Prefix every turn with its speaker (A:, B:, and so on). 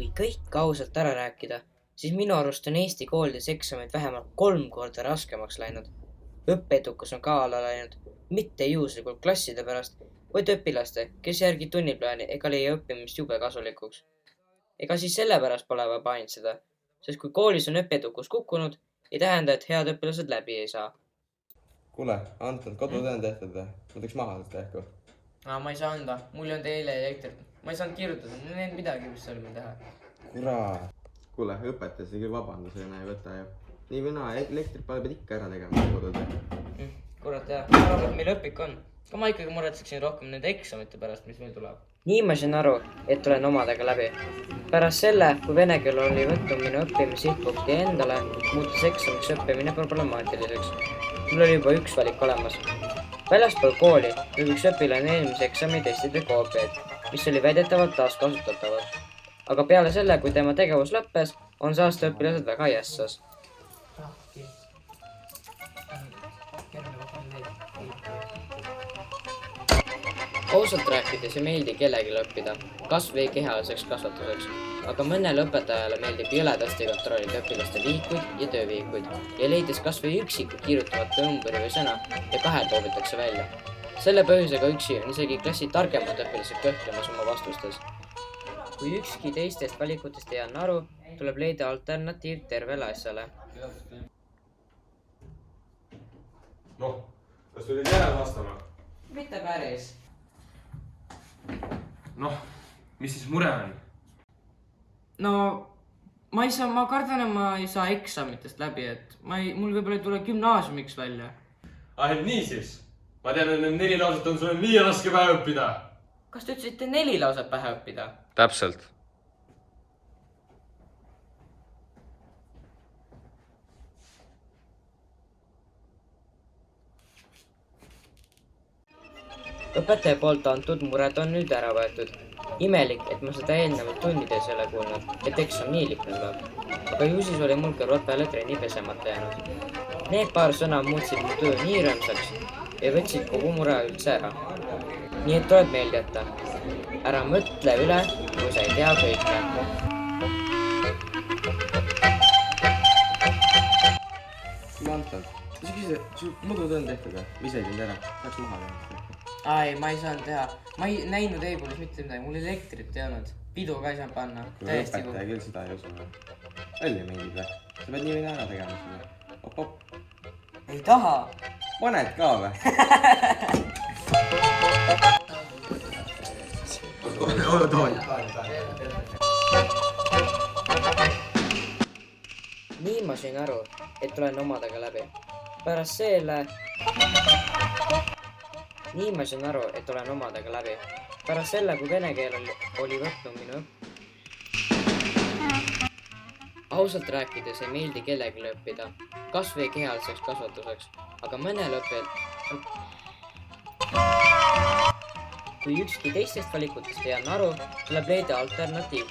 A: Kui kõik ausalt ära rääkida, siis minu arust on Eesti koolides eksamid vähemalt 3 korda raskemaks läinud. Õppeedukus on ka alla läinud, mitte juhuslikult klasside pärast, vaid õpilaste, kes järgi tunniplaani ega leia õppimist jube kasulikuks. Ega siis sellepärast pole vaja paanitseda, sest kui koolis on õppeedukus kukkunud, ei tähenda, et head õpilased läbi ei saa.
B: Kuule, Anton, kodutöö on tehtud või? Ma teeks maha seda tehku.
C: Ma ei saa anda, mul ei olnud eile elektrit. Ma ei saanud kirjutada, mul ei olnud midagi, mis oli meil teha.
B: Kuraa. Kuule, õpetaja see küll vabandusena ei võta ju. Nii või naa, elektrit peab ikka ära tegema kodutöö.
C: Kurat jah, ma arvan, et meil õpik on. Aga ma ikkagi muretseksin rohkem nende eksamite pärast, mis meil tuleb.
A: Nii ma sain aru, et olen omadega läbi. Pärast selle, kui vene keel oli võtnud minu õppimisihtpunkti endale, muutus eksamiks õppimine problemaatiliseks. Mul oli juba üks valik olemas. Väljaspool kooli lõbiks õpilane eelmise eksami testide koopiaid, mis oli väidetavalt taaskasutatavad. Aga peale selle, kui tema tegevus lõppes, on saasta õpilased väga jässas. Ausalt rääkides ei meeldi kellelegi õppida, kas või kehaliseks kasvatuseks, aga mõnele õpetajale meeldib jõledasti kontrollida õpilaste vihikuid ja töövihikuid ja leides kas või üksikud kirjutavat numbri või sõna ja kahel toobitakse välja. Selle põhjusega üksi on isegi klassi targemad õpilased kõhklemas oma vastustes. Kui ükski teistest valikutest ei anna aru, tuleb leida alternatiiv tervele asjale.
D: Noh, kas tulid järele vastama?
C: Mitte päris.
D: Noh, mis siis mure on?
C: No, ma kardan, et ma ei saa eksamitest läbi, et mul võib-olla ei tule gümnaasiumiks välja.
D: Et nii siis? Ma tean, et need 4 lauset on sulle nii raske pähe õppida.
C: Kas te ütlesite 4 lauset pähe õppida?
D: Täpselt.
A: Õpetaja poolt antud mured on nüüd ära võetud. Imelik, et ma seda eelnevalt tundides ei ole kuulnud, et eksam nii lihtne tuleb. Aga ju siis oli mul kõrvad peale trenni pesemata jäänud. Need paar sõna muutsid mu töö nii rõõmsaks ja võtsid kogu mure üldse ära. Nii et tuleb meelde jätta. Ära mõtle üle, kui sa ei tea kõike.
B: Anton, sa küsi, sul kodutöö on tehtud või? Mis ei teinud ära? Saaks maha teha.
C: Ai, ma ei saanud teha. Ma ei näinud e-koolis mitte midagi, mul elektrit ei olnud. Pidu ka ei saanud panna.
B: Kui õpetaja küll seda ei usu. Välja mingid või? Sa pead nii või naa ära tegema seda. Op.
C: Ei taha.
B: Paned ka või?
A: Nii ma sain aru, et olen omadega läbi. Pärast selle, kui vene keel oli võtnud minu Ausalt rääkides ei meeldi kellelegi õppida, kas või kehaliseks kasvatuseks, aga mõnel Kui ükski teistest valikutest ei anna aru, tuleb leida alternatiiv